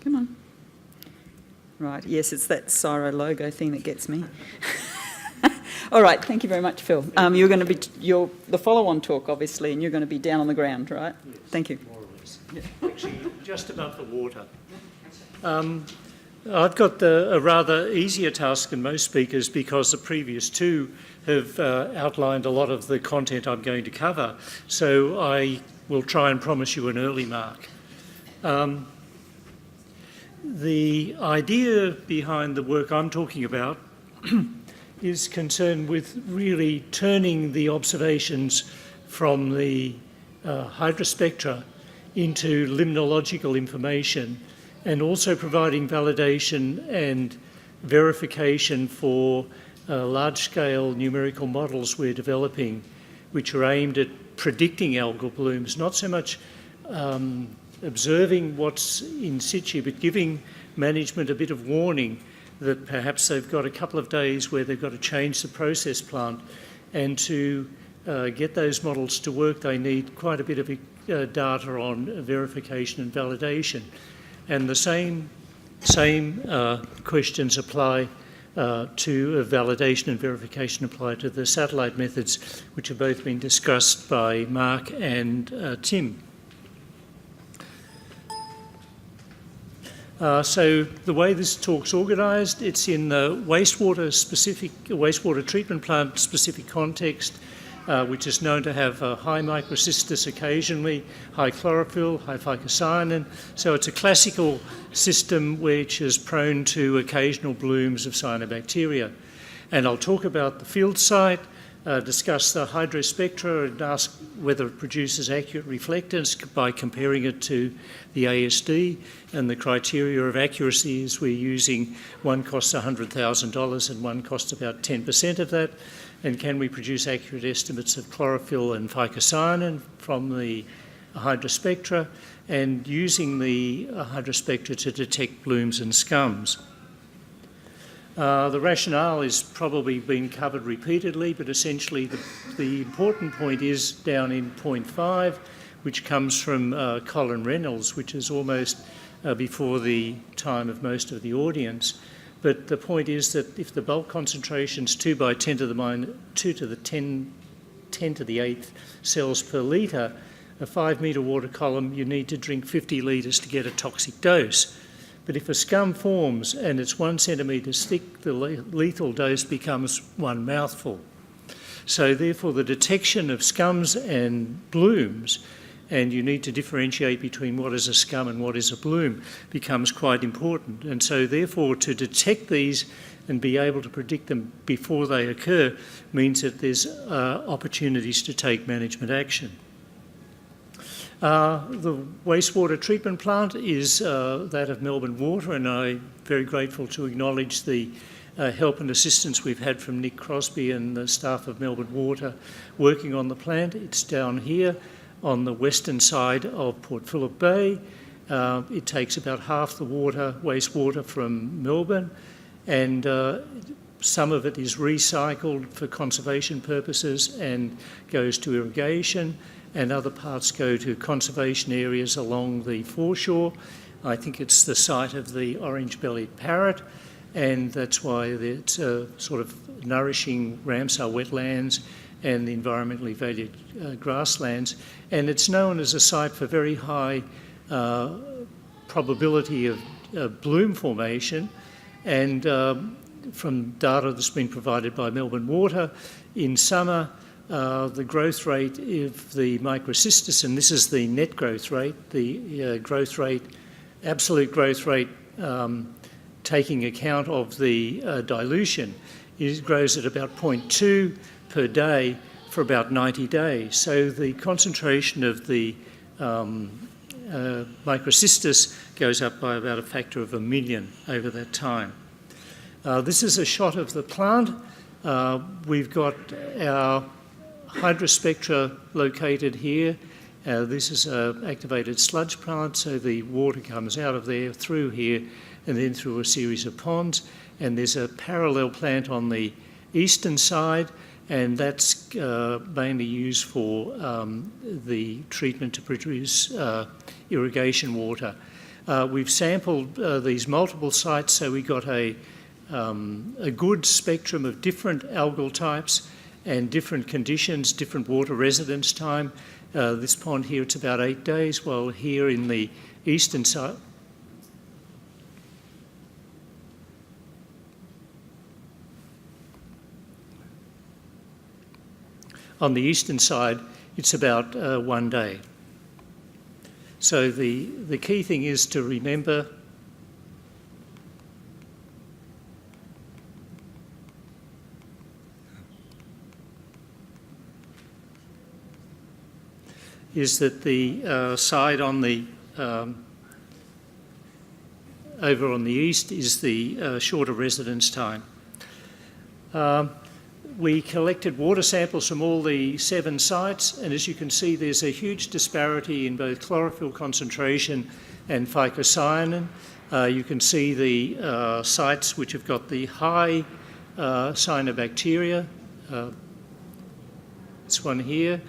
Come on. Right, yes, it's that Cyro logo thing that gets me. All right, thank you very much, Phil. You're going to be the follow-on talk, obviously, and you're going to be down on the ground, right? Yes, thank you. More or less. Actually, just above the water. I've got a rather easier task than most speakers because the previous two have outlined a lot of the content I'm going to cover. So I will try and promise you an early mark. The idea behind the work I'm talking about is concerned with really turning the observations from the hydrospectra into limnological information, and also providing validation and verification for large-scale numerical models we're developing, which are aimed at predicting algal blooms, not so much observing what's in situ, but giving management a bit of warning that perhaps they've got a couple of days where they've got to change the process plant, and to get those models to work, they need quite a bit of data on verification and validation. And the same questions apply to validation and verification apply to the satellite methods, which have both been discussed by Mark and Tim. So the way this talk's organised, it's in the wastewater treatment plant specific context, which is known to have high microcystis occasionally, high chlorophyll, high phycocyanin. So it's a classical system which is prone to occasional blooms of cyanobacteria. And I'll talk about the field site, discuss the hydrospectra and ask whether it produces accurate reflectance by comparing it to the ASD, and the criteria of accuracy is we're using one costs $100,000 and one costs about 10% of that. And can we produce accurate estimates of chlorophyll and phycocyanin from the hydrospectra, and using the hydrospectra to detect blooms and scums. The rationale is probably been covered repeatedly, but essentially the important point is down in point 5, which comes from Colin Reynolds, which is almost before the time of most of the audience. But the point is that if the bulk concentration's 2 by 10 to the 10 to the 8th cells per litre, a 5 metre water column, you need to drink 50 litres to get a toxic dose. But if a scum forms and it's 1 centimetre thick, the lethal dose becomes 1 mouthful. So therefore the detection of scums and blooms, and you need to differentiate between what is a scum and what is a bloom, becomes quite important. And so therefore to detect these and be able to predict them before they occur means that there's opportunities to take management action. The wastewater treatment plant is that of Melbourne Water, and I'm very grateful to acknowledge the help and assistance we've had from Nick Crosby and the staff of Melbourne Water working on the plant. It's down here on the western side of Port Phillip Bay. It takes about half the wastewater from Melbourne, and some of it is recycled for conservation purposes and goes to irrigation, and other parts go to conservation areas along the foreshore. I think it's the site of the orange-bellied parrot, and that's why it's sort of nourishing Ramsar wetlands and the environmentally valued grasslands. And it's known as a site for very high probability of bloom formation, and from data that's been provided by Melbourne Water, in summer the growth rate of the microcystis, and this is the net growth rate, the growth rate, absolute growth rate taking account of the dilution, grows at about 0.2 per day for about 90 days. So the concentration of the microcystis goes up by about a factor of 1 million over that time. This is a shot of the plant. We've got our hydrospectra located here. This is an activated sludge plant, so the water comes out of there through here and then through a series of ponds. And there's a parallel plant on the eastern side, and that's mainly used for the treatment to produce irrigation water. We've sampled these multiple sites, so we got a good spectrum of different algal types and different conditions, different water residence time. This pond here, it's about 8 days, while here in the eastern side, on the eastern side, it's about 1 day. So the key thing is to remember is that the side on the over on the east is the shorter residence time. We collected water samples from all the 7 sites, and as you can see, there's a huge disparity in both chlorophyll concentration and phycocyanin. You can see the sites which have got the high cyanobacteria, this one here,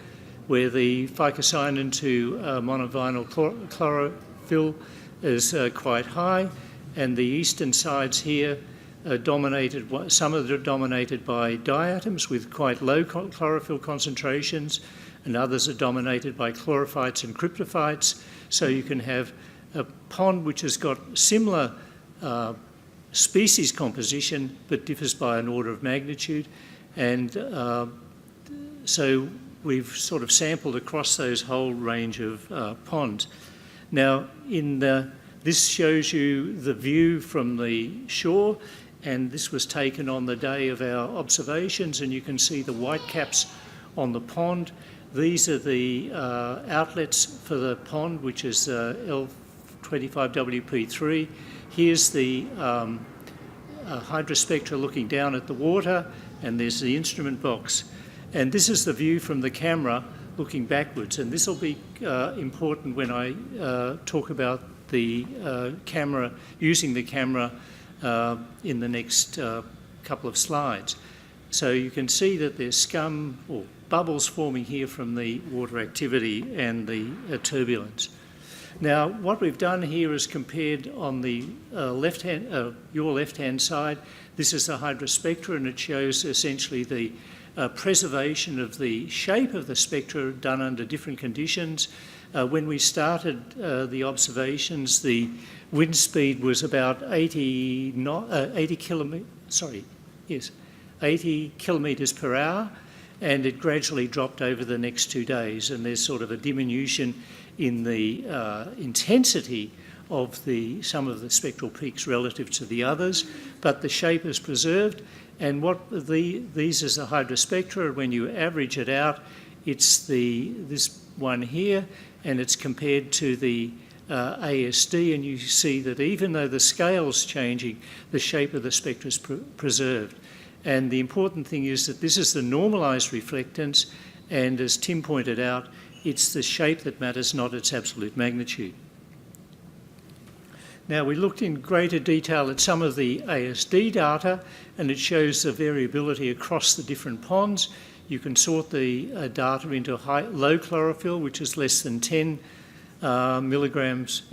where the phycocyanin to monovinyl chlorophyll is quite high, and the eastern sides here dominated, some of them are dominated by diatoms with quite low chlorophyll concentrations, and others are dominated by chlorophytes and cryptophytes. So you can have a pond which has got similar species composition but differs by an order of magnitude. And so we've sort of sampled across those whole range of ponds. Now, this shows you the view from the shore, and this was taken on the day of our observations, and you can see the white caps on the pond. These are the outlets for the pond, which is L25WP3. Here's the hydrospectra looking down at the water, and there's the instrument box. And this is the view from the camera looking backwards, and this will be important when I talk about the camera, using the camera in the next couple of slides. So you can see that there's scum or bubbles forming here from the water activity and the turbulence. Now, what we've done here is compared on the your left-hand side. This is the hydrospectra, and it shows essentially the preservation of the shape of the spectra done under different conditions. When we started the observations, the wind speed was about 80 kilometres per hour, and it gradually dropped over the next 2 days, and there's sort of a diminution in the intensity of some of the spectral peaks relative to the others, but the shape is preserved. And these is the hydrospectra. When you average it out, it's this one here, and it's compared to the ASD, and you see that even though the scale's changing, the shape of the spectra is preserved. And the important thing is that this is the normalised reflectance, and as Tim pointed out, it's the shape that matters, not its absolute magnitude. Now, we looked in greater detail at some of the ASD data, and it shows the variability across the different ponds. You can sort the data into low chlorophyll, which is less than 10 micrograms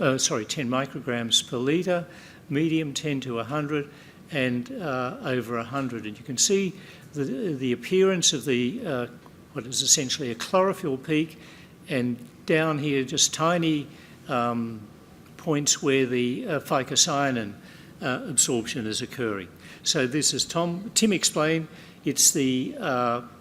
per litre, medium 10 to 100, and over 100. And you can see the appearance of what is essentially a chlorophyll peak, and down here just tiny points where the phycocyanin absorption is occurring. So this, as Tim explained, it's the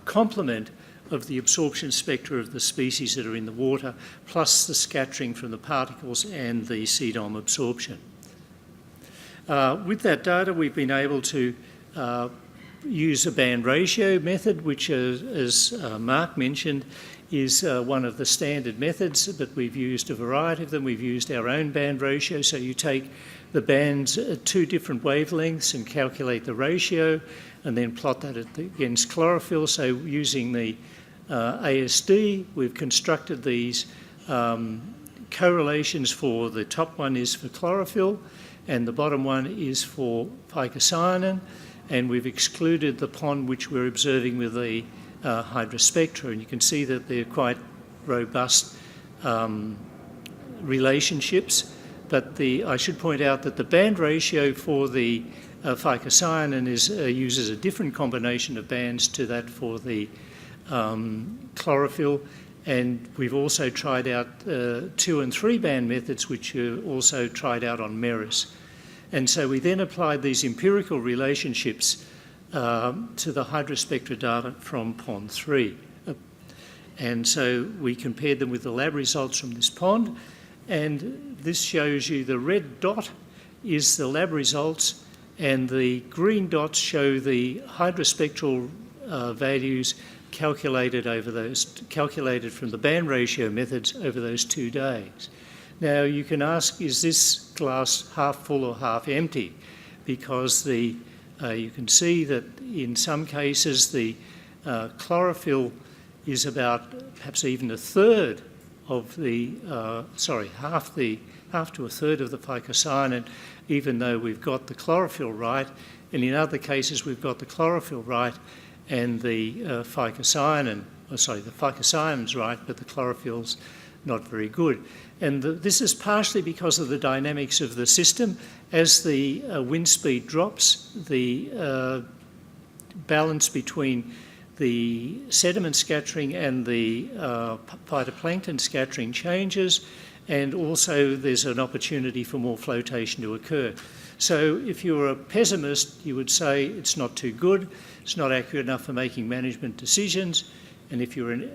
complement of the absorption spectra of the species that are in the water, plus the scattering from the particles and the CDOM absorption. With that data, we've been able to use a band ratio method, which, as Mark mentioned, is one of the standard methods, but we've used a variety of them. We've used our own band ratio, so you take the bands at 2 different wavelengths and calculate the ratio, and then plot that against chlorophyll. So using the ASD, we've constructed these correlations. For the top one is for chlorophyll, and the bottom one is for phycocyanin, and we've excluded the pond which we're observing with the hydrospectra, and you can see that they're quite robust relationships but I should point out that the band ratio for the phycocyanin uses a different combination of bands to that for the chlorophyll, and we've also tried out 2 and 3 band methods, which are also tried out on Meris. And so we then applied these empirical relationships to the hydrospectra data from pond 3. And so we compared them with the lab results from this pond, and this shows you the red dot is the lab results, and the green dots show the hydrospectral values calculated from the band ratio methods over those 2 days. Now you can ask, is this glass half full or half empty? Because you can see that in some cases the chlorophyll is about perhaps even a third of the, half to a third of the phycocyanin, even though we've got the chlorophyll right, and in other cases we've got the chlorophyll right and the phycocyanin's right, but the chlorophyll's not very good. And this is partially because of the dynamics of the system. As the wind speed drops, the balance between the sediment scattering and the phytoplankton scattering changes, and also there's an opportunity for more flotation to occur. So if you're a pessimist, you would say it's not too good, it's not accurate enough for making management decisions, and if you're an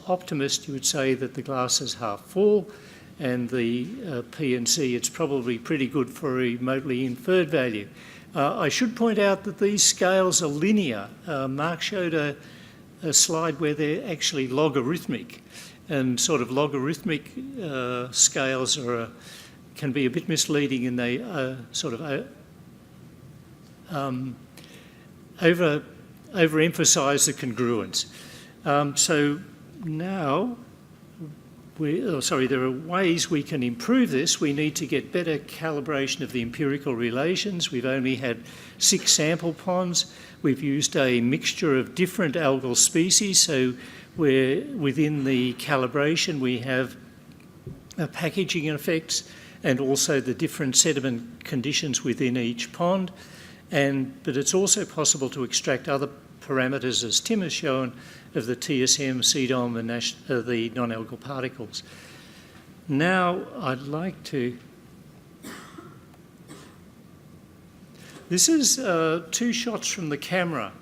optimist, you would say that the glass is half full, and the P and C, it's probably pretty good for a remotely inferred value. I should point out that these scales are linear. Mark showed a slide where they're actually logarithmic, and sort of logarithmic scales can be a bit misleading, and they sort of overemphasise the congruence. So now, there are ways we can improve this. We need to get better calibration of the empirical relations. We've only had 6 sample ponds. We've used a mixture of different algal species, so where within the calibration we have packaging effects and also the different sediment conditions within each pond. But it's also possible to extract other parameters, as Tim has shown, of the TSM, CDOM and the non-algal particles. Now I'd like to... This is 2 shots from the camera,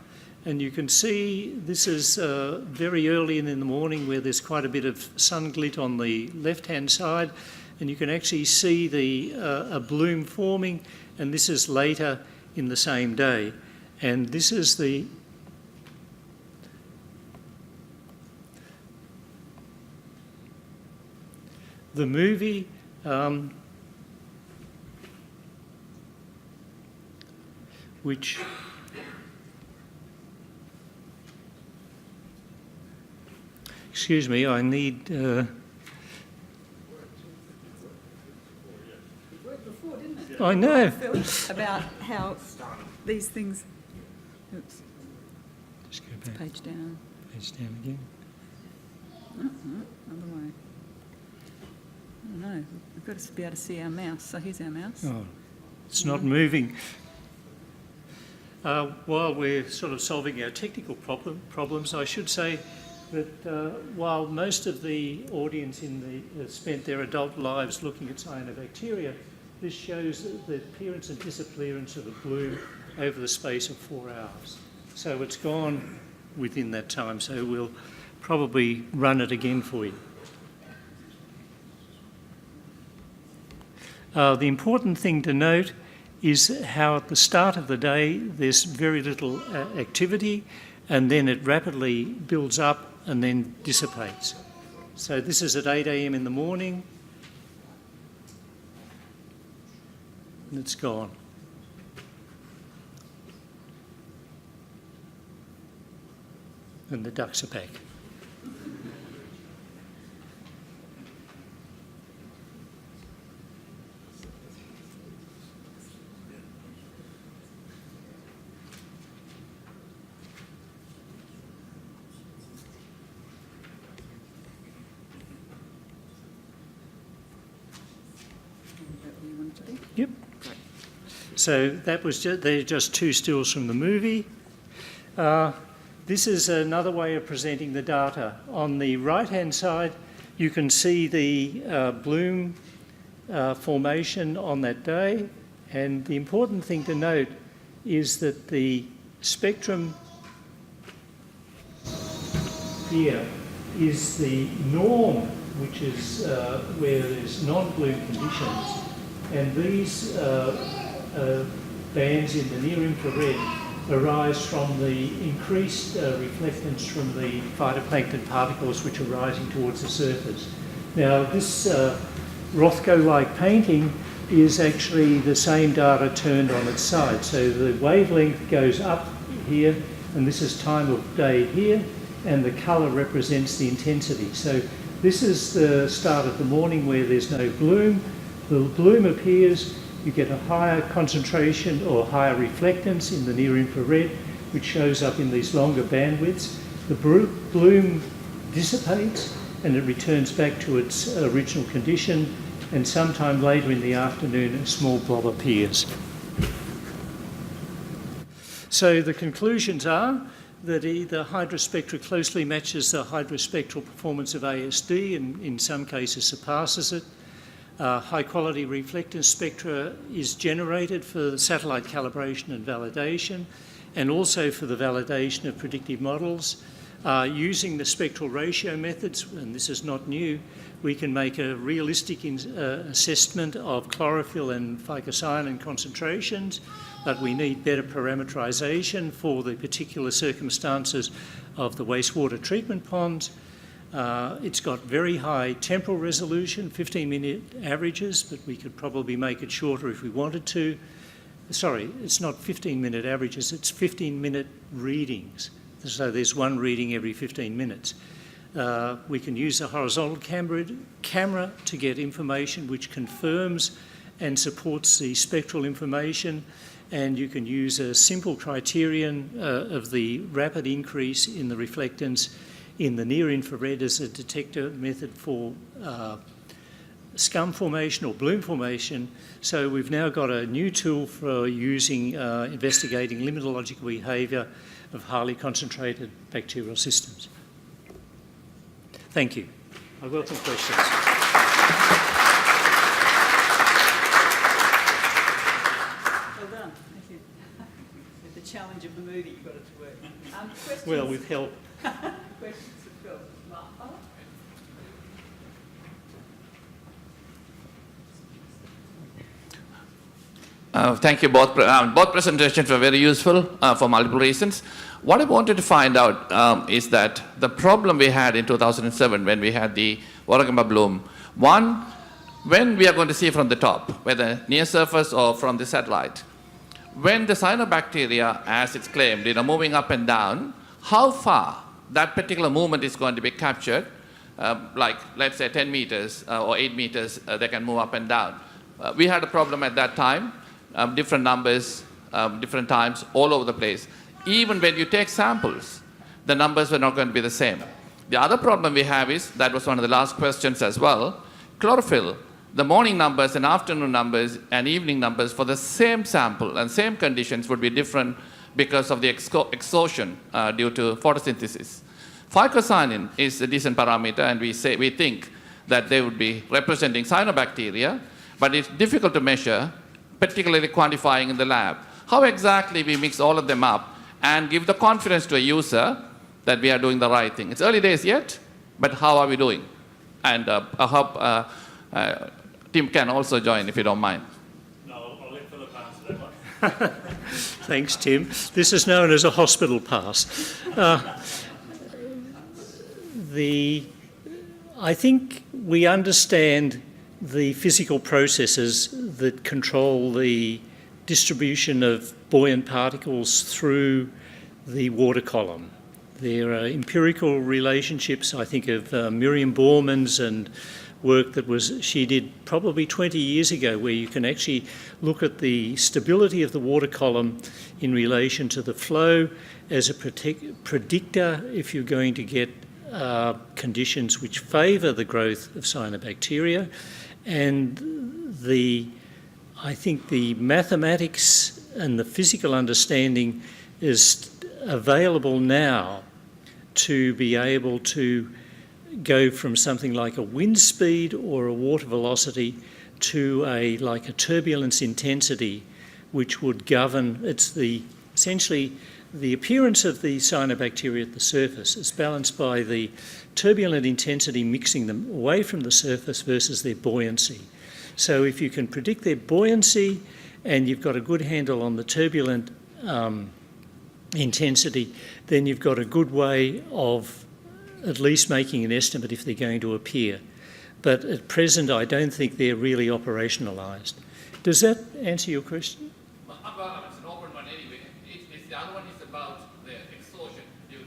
and you can see this is very early in the morning where there's quite a bit of sun glit on the left-hand side, and you can actually see a bloom forming, and this is later in the same day. And this is the movie which excuse me, I need Before, didn't it? I know. About how these things... Oops, Just go back. page down. Page down again. Other way. I don't know. We've got to be able to see our mouse. So here's our mouse. Oh, it's not moving. While we're sort of solving our technical problems, I should say that while most of the audience spent their adult lives looking at cyanobacteria, this shows the appearance and disappearance of a bloom over the space of 4 hours. So it's gone within that time, so we'll probably run it again for you. The important thing to note is how at the start of the day there's very little activity, and then it rapidly builds up and then dissipates. So this is at 8 a.m. in the morning, and it's gone. And the ducks are back. So that was they're just two stills from the movie. This is another way of presenting the data. On the right-hand side, you can see the bloom formation on that day. And the important thing to note is that the spectrum here is the norm, which is where there's non-bloom conditions. And these bands in the near-infrared arise from the increased reflectance from the phytoplankton particles which are rising towards the surface. Now, this Rothko-like painting is actually the same data turned on its side. So the wavelength goes up here, and this is time of day here, and the colour represents the intensity. So this is the start of the morning where there's no bloom. The bloom appears, you get a higher concentration or higher reflectance in the near-infrared, which shows up in these longer bandwidths. The bloom dissipates and it returns back to its original condition, and sometime later in the afternoon a small blob appears. So the conclusions are that the hydrospectra closely matches the hydrospectral performance of ASD and in some cases surpasses it. High quality reflectance spectra is generated for the satellite calibration and validation, and also for the validation of predictive models. Using the spectral ratio methods, and this is not new, we can make a realistic assessment of chlorophyll and phycocyanin concentrations, but we need better parameterisation for the particular circumstances of the wastewater treatment ponds. It's got very high temporal resolution, 15-minute averages, but we could probably make it shorter if we wanted to. Sorry, it's not 15-minute averages, it's 15-minute readings. So there's one reading every 15 minutes. We can use a horizontal camera to get information which confirms and supports the spectral information, and you can use a simple criterion of the rapid increase in the reflectance in the near-infrared as a detector method for scum formation or bloom formation. So we've now got a new tool for using, investigating limitological behaviour of highly concentrated bacterial systems. Thank you. I welcome questions. Well done. Thank you. With the challenge of the movie, you got it to work. Questions? Well, with help. Questions of Phil? Thank you. Both presentations were very useful for multiple reasons. What I wanted to find out is that the problem we had in 2007 when we had the Warragamba bloom, one, when we are going to see from the top, whether near surface or from the satellite, when the cyanobacteria, as it's claimed, moving up and down, how far that particular movement is going to be captured, like let's say 10 meters or 8 meters, they can move up and down. We had a problem at that time. Different numbers, different times, all over the place. Even when you take samples, the numbers were not going to be the same. The other problem we have is, that was one of the last questions as well, chlorophyll, the morning numbers and afternoon numbers and evening numbers for the same sample and same conditions would be different because of the exhaustion due to photosynthesis. Phycocyanin is a decent parameter, and we think that they would be representing cyanobacteria, but it's difficult to measure, particularly quantifying in the lab. How exactly we mix all of them up and give the confidence to a user that we are doing the right thing? It's early days yet, but how are we doing? And I hope Tim can also join if you don't mind. No, I'll let Philip answer that one. Thanks, Tim. This is known as a hospital pass. I think we understand the physical processes that control the distribution of buoyant particles through the water column. There are empirical relationships, I think, of Miriam Borman's and work that she did probably 20 years ago, where you can actually look at the stability of the water column in relation to the flow as a predictor if you're going to get conditions which favour the growth of cyanobacteria. And the I think the mathematics and the physical understanding is available now to be able to go from something like a wind speed or a water velocity to like a turbulence intensity, which would govern, essentially the appearance of the cyanobacteria at the surface is balanced by the turbulent intensity mixing them away from the surface versus their buoyancy. So if you can predict their buoyancy and you've got a good handle on the turbulent intensity, then you've got a good way of at least making an estimate if they're going to appear. But at present, I don't think they're really operationalised. Does that answer your question? Well, it's an open one anyway. The other one is about the exhaustion due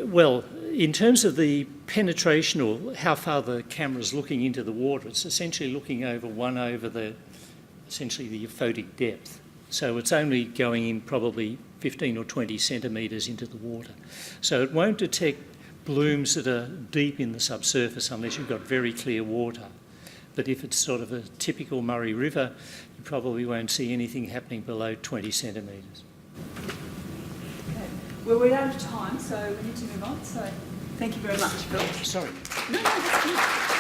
to... Well, in terms of the penetration or how far the camera's looking into the water, it's essentially looking over essentially the aphotic depth. So it's only going in probably 15 or 20 centimetres into the water. So it won't detect blooms that are deep in the subsurface unless you've got very clear water. But if it's sort of a typical Murray River, you probably won't see anything happening below 20 centimetres. Okay. Well, we're out of time, so we need to move on. So thank you very much, Phil. Sorry. No, that's good.